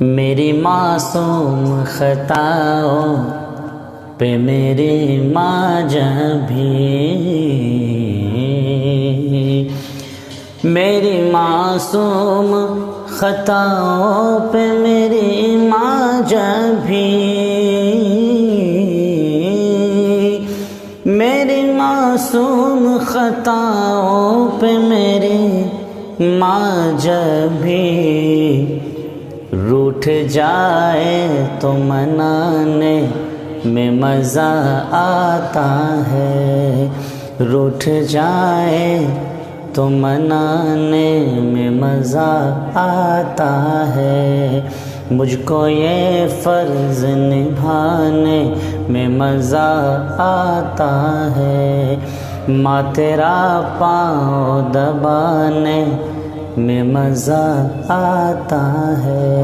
میری معصوم خطاؤں پہ میری ماں جبھی، میری معصوم خطاؤں پہ میری ماں جبھی، میری معصوم خطاؤں پہ میری ماں جبھی روٹھ جائے تو منانے میں مزہ آتا ہے، روٹھ جائے تو منانے میں مزہ آتا ہے، مجھ کو یہ فرض نبھانے میں مزہ آتا ہے، ماں تیرا پاؤں دبانے میں مزہ آتا ہے۔